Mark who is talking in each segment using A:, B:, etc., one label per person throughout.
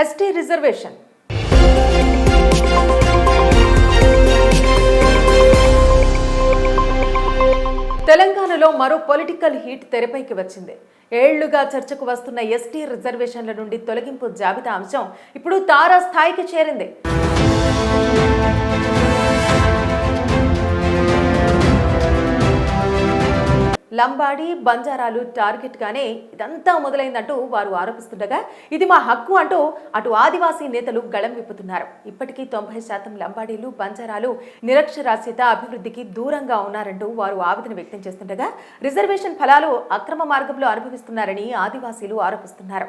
A: ST reservation తెలంగాణలో మరో political heat తెరపైకి వచ్చింది. ఏళ్లుగా చర్చకు వస్తున్న ఎస్టీ రిజర్వేషన్ల నుండి తొలగింపు జాబితా అంశం ఇప్పుడు తారా స్థాయికి చేరింది. లంబాడి బంజారాలు టార్గెట్ గానే ఇదంతా మొదలైందంటూ వారు ఆరోపిస్తుండగా ఇది మా హక్కు అంటూ అటు ఆదివాసీ నేతలు గళం విప్పుతున్నారు. ఇప్పటికీ 90% లంబాడీలు బంజారాలు నిరక్షరాస్యత అభివృద్ధికి దూరంగా ఉన్నారంటూ వారు ఆవేదన వ్యక్తం చేస్తుండగా రిజర్వేషన్ ఫలాలు అక్రమ మార్గంలో అనుభవిస్తున్నారని ఆదివాసీలు ఆరోపిస్తున్నారు.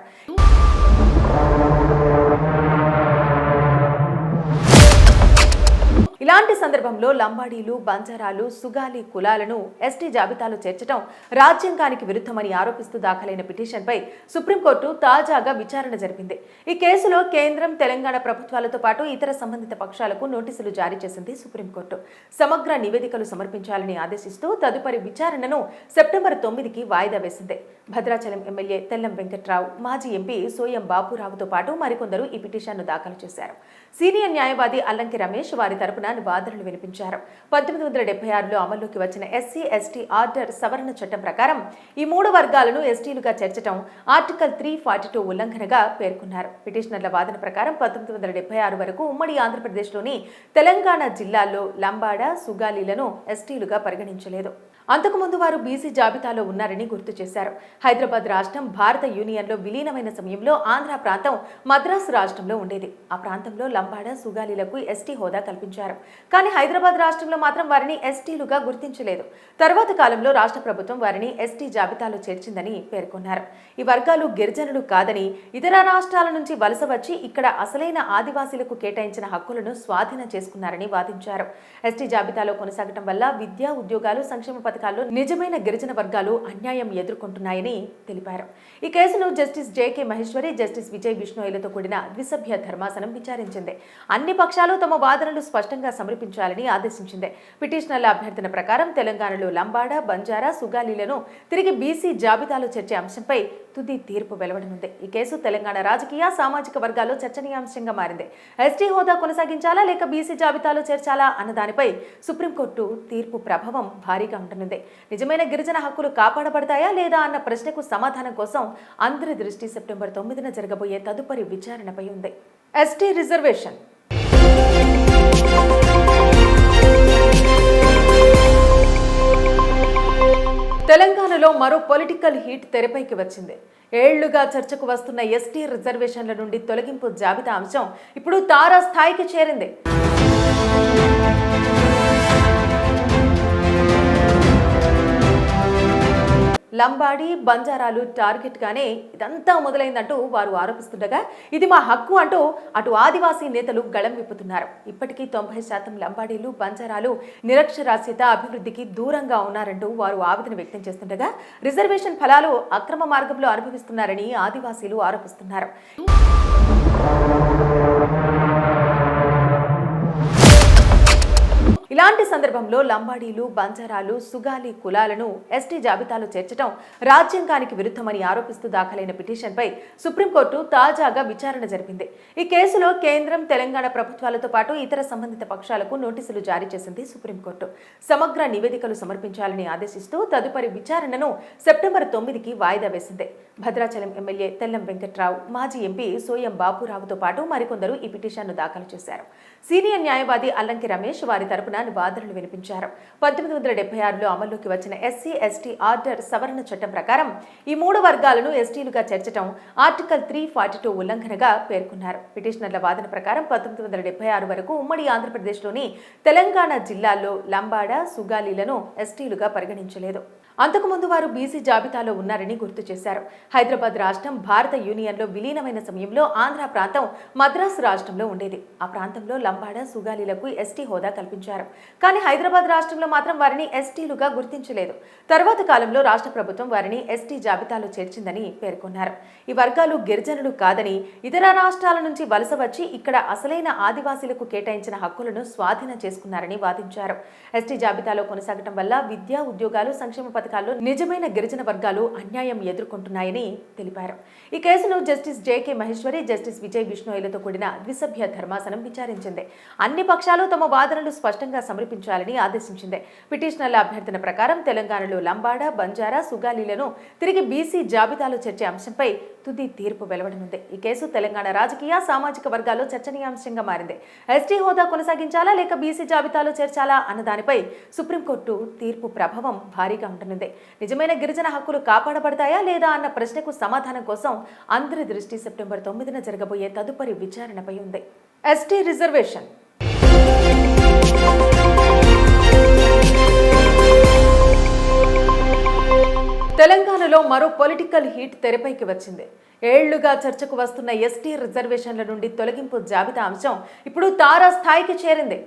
A: ఇలాంటి సందర్భంలో లంబాడీలు బంజారాలు సుగాలి కులాలను ఎస్టీ జాబితాలో చేర్చడం రాజ్యాంగానికి విరుద్ధమని ఆరోపిస్తూ దాఖలైన పిటిషన్పై సుప్రీంకోర్టు తాజాగా విచారణ జరిపింది. ఈ కేసులో కేంద్రం తెలంగాణ ప్రభుత్వాలతో పాటు ఇతర సంబంధిత పక్షాలకు నోటీసులు జారీ చేసింది సుప్రీంకోర్టు. సమగ్ర నివేదికలు సమర్పించాలని ఆదేశిస్తూ తదుపరి విచారణను సెప్టెంబర్ 9కి వాయిదా వేసింది. భద్రాచలం ఎమ్మెల్యే తెల్లం వెంకట్రావు, మాజీ ఎంపీ సోయం బాపురావుతో పాటు మరికొందరు ఈ పిటిషన్ను దాఖలు చేశారు. సీనియర్ న్యాయవాది అల్లంకి రమేష్ వారి తరపున వాదనలు వినిపించారు. 1976లో అమల్లోకి వచ్చిన ఎస్సీ ఎస్టీ ఆర్డర్ సవరణ చట్టం ప్రకారం ఈ 3 వర్గాలను ఎస్టీలుగా చేర్చడం ఆర్టికల్ 342 ఉల్లంఘనగా పేర్కొన్నారు. పిటిషనర్ల వాదన ప్రకారం 1976 వరకు ఉమ్మడి ఆంధ్రప్రదేశ్లోని తెలంగాణ జిల్లాల్లో లంబాడ సుగాలీలను ఎస్టీలుగా పరిగణించలేదు. అంతకుముందు వారు బీసీ జాబితాలో ఉన్నారని గుర్తు చేశారు. హైదరాబాద్ రాష్ట్రం భారత యూనియన్లో విలీనమైన సమయంలో ఆంధ్ర ప్రాంతం మద్రాసు రాష్ట్రంలో ఉండేది. ఆ ప్రాంతంలో లంబాడ సుగాలీలకు ఎస్టీ హోదా కల్పించారు. కానీ హైదరాబాద్ రాష్ట్రంలో మాత్రం వారిని ఎస్టీలుగా గుర్తించలేదు. తర్వాత కాలంలో రాష్ట్ర ప్రభుత్వం వారిని ఎస్టీ జాబితాలో చేర్చిందని పేర్కొన్నారు. ఈ వర్గాలు గిరిజనులు కాదని ఇతర రాష్ట్రాల నుంచి వలస వచ్చి ఇక్కడ అసలైన ఆదివాసీలకు కేటాయించిన హక్కులను స్వాధీనం చేసుకున్నారని వాదించారు. ఎస్టీ జాబితాలో కొనసాగటం వల్ల విద్యా, ఉద్యోగాలు, సంక్షేమ పథకాల్లో నిజమైన గిరిజన వర్గాలు అన్యాయం ఎదుర్కొంటున్నాయని తెలిపారు. ఈ కేసును justice J K Maheshwari, justice Vijay బిష్ణోయ్లతో కూడిన ద్విసభ్య ధర్మాసనం విచారించింది. అన్ని పక్షాలు తమ వాదనలు స్పష్టంగా సమర్పించాలని ఆదేశించింది. పిటిషనర్ల అభ్యర్థన ప్రకారం తెలంగాణలో లంబాడ, బంజారా, సుగాలీలను తిరిగి బీసీ జాబితాలో చేర్చే అంశంపై తుది తీర్పు వెలువడనుంది. ఈ కేసు తెలంగాణ రాజకీయ, సామాజిక వర్గాల్లో చర్చనీయాంశంగా మారింది. ఎస్టీ హోదా కొనసాగించాలా లేక బీసీ జాబితాలో చేర్చాలా అన్న దానిపై సుప్రీంకోర్టు తీర్పు ప్రభావం భారీగా ఉంటుంది. నిజమైన గిరిజన హక్కులు కాపాడబడతాయా లేదా అన్న ప్రశ్నకు సమాధానం కోసం అందరి దృష్టి సెప్టెంబర్ 9న జరగబోయే తదుపరి విచారణపై ఉంది. ఎస్టీ రిజర్వేషన్ తెలంగాణలో మరో పొలిటికల్ హీట్ తెరపైకి వచ్చింది. ఏళ్లుగా చర్చకు వస్తున్న ఎస్టీ రిజర్వేషన్ల నుండి తొలగింపు జాబితా అంశం ఇప్పుడు తారా స్థాయికి చేరింది. లంబాడి బంజారాలు టార్గెట్ గానే ఇదంతా మొదలైందంటూ వారు ఆరోపిస్తుండగా ఇది మా హక్కు అంటూ అటు ఆదివాసీ నేతలు గళం విప్పుతున్నారు. ఇప్పటికీ 90% లంబాడీలు బంజారాలు నిరక్షరాస్యత అభివృద్ధికి దూరంగా ఉన్నారంటూ వారు ఆవేదన వ్యక్తం చేస్తుండగా రిజర్వేషన్ ఫలాలు అక్రమ మార్గంలో అనుభవిస్తున్నారని ఆదివాసీలు ఆరోపిస్తున్నారు. ఇలాంటి సందర్భంలో లంబాడీలు బంజారాలు సుగాలి కులాలను ఎస్టీ జాబితాలో చేర్చడం రాజ్యాంగానికి విరుద్ధమని ఆరోపిస్తూ దాఖలైన పిటిషన్పై సుప్రీంకోర్టు తాజాగా విచారణ జరిపింది. ఈ కేసులో కేంద్రం తెలంగాణ ప్రభుత్వాలతో పాటు ఇతర సంబంధిత పక్షాలకు నోటీసులు జారీ చేసింది సుప్రీంకోర్టు. సమగ్ర నివేదికలు సమర్పించాలని ఆదేశిస్తూ తదుపరి విచారణను సెప్టెంబర్ 9కి వాయిదా వేసింది. భద్రాచలం ఎమ్మెల్యే తెల్లం వెంకట్రావు, మాజీ ఎంపీ సోయం బాపురావుతో పాటు మరికొందరు ఈ పిటిషన్ను దాఖలు చేశారు. సీనియర్ న్యాయవాది అల్లంకి రమేష్ వారి తరపున వాదనలు వినిపించారు. 1976లో అమల్లోకి వచ్చిన ఎస్సీ ఎస్టీ ఆర్డర్ సవరణ చట్టం ప్రకారం ఈ 3 వర్గాలను ఎస్టీలుగా చేర్చడం ఆర్టికల్ 342 ఉల్లంఘనగా పేర్కొన్నారు. పిటిషనర్ల వాదన ప్రకారం 1976 వరకు ఉమ్మడి ఆంధ్రప్రదేశ్లోని తెలంగాణ జిల్లాల్లో లంబాడ, సుగాలీలను ఎస్టీలుగా పరిగణించలేదు. అంతకుముందు వారు బీసీ జాబితాలో ఉన్నారని గుర్తు చేశారు. హైదరాబాద్ రాష్ట్రం భారత యూనియన్లో విలీనమైన సమయంలో ఆంధ్ర ప్రాంతం మద్రాసు రాష్ట్రంలో ఉండేది. ఆ ప్రాంతంలో లంబాడ, సుగాలీలకు ఎస్టీ హోదా కల్పించారు. కానీ హైదరాబాద్ రాష్ట్రంలో మాత్రం వారిని ఎస్టీలుగా గుర్తించలేదు. తర్వాత కాలంలో రాష్ట్ర ప్రభుత్వం వారిని ఎస్టీ జాబితాలో చేర్చిందని పేర్కొన్నారు. ఈ వర్గాలు గిరిజనులు కాదని ఇతర రాష్ట్రాల నుంచి వలస వచ్చి ఇక్కడ అసలైన ఆదివాసీలకు కేటాయించిన హక్కులను స్వాధీనం చేసుకున్నారని వాదించారు. ఎస్టీ జాబితాలో కొనసాగటం వల్ల విద్యా, ఉద్యోగాలు, సంక్షేమ పథకాల్లో నిజమైన గిరిజన వర్గాలు అన్యాయం ఎదుర్కొంటున్నాయని తెలిపారు. ఈ కేసును justice J K Maheshwari, justice Vijay బిష్ణోయ్లతో కూడిన ద్విసభ్య ధర్మాసనం విచారించింది. అన్ని పక్షాలు తమ వాదనలు స్పష్టంగా సమర్పించాలని ఆదేశించింది. పిటిషనర్ల అభ్యర్థన ప్రకారం తెలంగాణలో లంబాడ, బంజారా, సుగాలీలను తిరిగి బీసీ జాబితాలో చేర్చే అంశంపై తుది తీర్పు వెలువడనుంది. ఈ కేసు తెలంగాణ రాజకీయ, సామాజిక వర్గాల్లో చర్చనీయాంశంగా మారింది. ఎస్టీ హోదా కొనసాగించాలా లేక బీసీ జాబితాలో చేర్చాలా అన్న దానిపై సుప్రీంకోర్టు తీర్పు ప్రభావం భారీగా ఉంటుంది. నిజమైన గిరిజన హక్కులు కాపాడబడతాయా లేదా అన్న ప్రశ్నకు సమాధానం కోసం అందరి దృష్టి సెప్టెంబర్ 9న జరగబోయే తదుపరి విచారణపై ఉంది. ఎస్టీ రిజర్వేషన్ తెలంగాణలో మరో పొలిటికల్ హీట్ తెరపైకి వచ్చింది. ఏళ్లుగా చర్చకు వస్తున్న ఎస్టీ రిజర్వేషన్ల నుండి తొలగింపు జాబితా అంశం ఇప్పుడు తారా స్థాయికి చేరింది.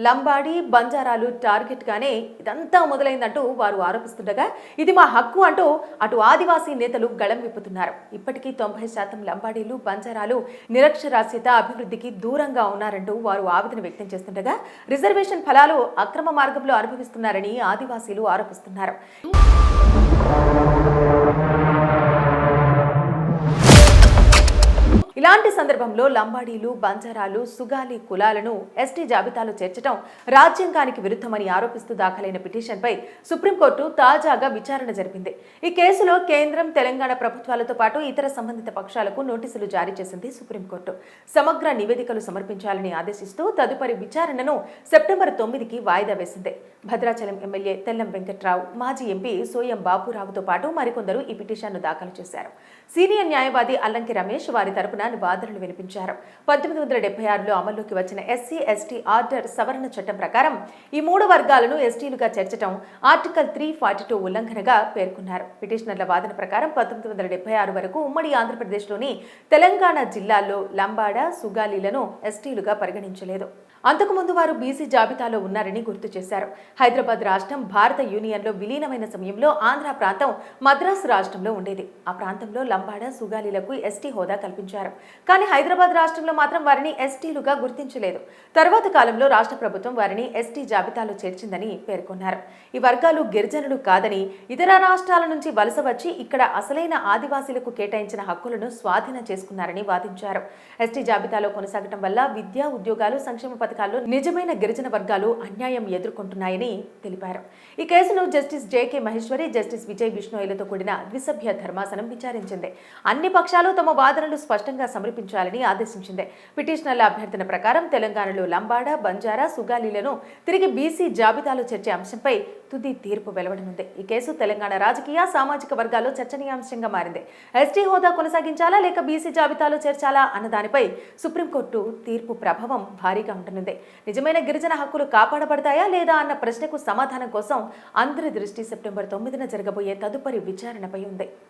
A: లంబాడి, బంజారాలు టార్గెట్ గానే ఇదంతా మొదలైందంటూ వారు ఆరోపిస్తుండగా ఇది మా హక్కు అంటూ అటు ఆదివాసీ నేతలు గళం విప్పుతున్నారు. ఇప్పటికీ 90% లంబాడీలు, బంజారాలు నిరక్షరాస్యత, అభివృద్ధికి దూరంగా ఉన్నారంటూ వారు ఆవేదన వ్యక్తం చేస్తుండగా రిజర్వేషన్ ఫలాలు అక్రమ మార్గంలో అనుభవిస్తున్నారని ఆదివాసీలు ఆరోపిస్తున్నారు. ఇలాంటి సందర్భంలో లంబాడీలు, బంజారాలు, సుగాలి కులాలను ఎస్టీ జాబితాలో చేర్చడం రాజ్యాంగానికి విరుద్ధమని ఆరోపిస్తూ దాఖలైన పిటిషన్పై సుప్రీంకోర్టు తాజాగా విచారణ జరిపింది. ఈ కేసులో కేంద్రం, తెలంగాణ ప్రభుత్వాలతో పాటు ఇతర సంబంధిత పక్షాలకు నోటీసులు జారీ చేసింది సుప్రీంకోర్టు. సమగ్ర నివేదికలు సమర్పించాలని ఆదేశిస్తూ తదుపరి విచారణను సెప్టెంబర్ 9కి వాయిదా వేసింది. భద్రాచలం ఎమ్మెల్యే తెల్లం వెంకట్రావు, మాజీ ఎంపీ సోయం బాపురావుతో పాటు మరికొందరు ఈ పిటిషన్ను దాఖలు చేశారు. సీనియర్ న్యాయవాది అల్లంకి రమేష్ వారి తరపున వాదనలు వినిపించారు. 1976లో అమల్లోకి వచ్చిన ఎస్సీ ఎస్టీ ఆర్డర్ సవరణ చట్టం ప్రకారం ఈ 3 వర్గాలను ఎస్టీలుగా చేర్చడం ఆర్టికల్ 342 ఉల్లంఘనగా పేర్కొన్నారు. పిటిషనర్ల వాదన ప్రకారం 1976 వరకు ఉమ్మడి ఆంధ్రప్రదేశ్లోని తెలంగాణ జిల్లాల్లో లంబాడ, సుగాలీలను ఎస్టీలుగా పరిగణించలేదు. అంతకుముందు వారు బీసీ జాబితాలో ఉన్నారని గుర్తు చేశారు. హైదరాబాద్ రాష్ట్రం భారత యూనియన్లో విలీనమైన సమయంలో ఆంధ్ర ప్రాంతం మద్రాసు రాష్ట్రంలో ఉండేది. ఆ ప్రాంతంలో లంబాడ, సుగాలీలకు ఎస్టీ హోదా కల్పించారు. కానీ హైదరాబాద్ రాష్ట్రంలో మాత్రం వారిని ఎస్టీలుగా గుర్తించలేదు. తర్వాత కాలంలో రాష్ట్ర ప్రభుత్వం వారిని ఎస్టీ జాబితాలో చేర్చిందని పేర్కొన్నారు. ఈ వర్గాలు గిరిజనులు కాదని, ఇతర రాష్ట్రాల నుంచి వలస వచ్చి ఇక్కడ అసలైన ఆదివాసీలకు కేటాయించిన హక్కులను స్వాధీనం చేసుకున్నారని వాదించారు. ఎస్టీ జాబితాలో కొనసాగటం వల్ల విద్య, ఉద్యోగాలు, సంక్షేమ పథకాల్లో నిజమైన గిరిజన వర్గాలు అన్యాయం ఎదుర్కొంటున్నాయని తెలిపారు. ఈ కేసును justice J K Maheshwari, justice Vijay బిష్ణోయ్లతో కూడిన ద్విసభ్య ధర్మాసనం విచారించింది. అన్ని పక్షాలు తమ వాదనలు స్పష్టంగా సమర్పించాలని ఆదేశించింది. పిటిషనర్ల అభ్యర్థన ప్రకారం తెలంగాణలో లంబాడ, బంజారా, సుగాలీలను తిరిగి బీసీ జాబితాలో చేర్చే అంశంపై తుది తీర్పు వెలువడనుంది. ఈ కేసు తెలంగాణ రాజకీయ, సామాజిక వర్గాల్లో చర్చనీయాంశంగా మారింది. ఎస్టీ హోదా కొనసాగించాలా లేక బీసీ జాబితాలో చేర్చాలా అన్న దానిపై సుప్రీంకోర్టు తీర్పు ప్రభావం భారీగా ఉంటుంది. నిజమైన గిరిజన హక్కులు కాపాడబడతాయా లేదా అన్న ప్రశ్నకు సమాధానం కోసం అందరి దృష్టి సెప్టెంబర్ 9న జరగబోయే తదుపరి విచారణపై ఉంది.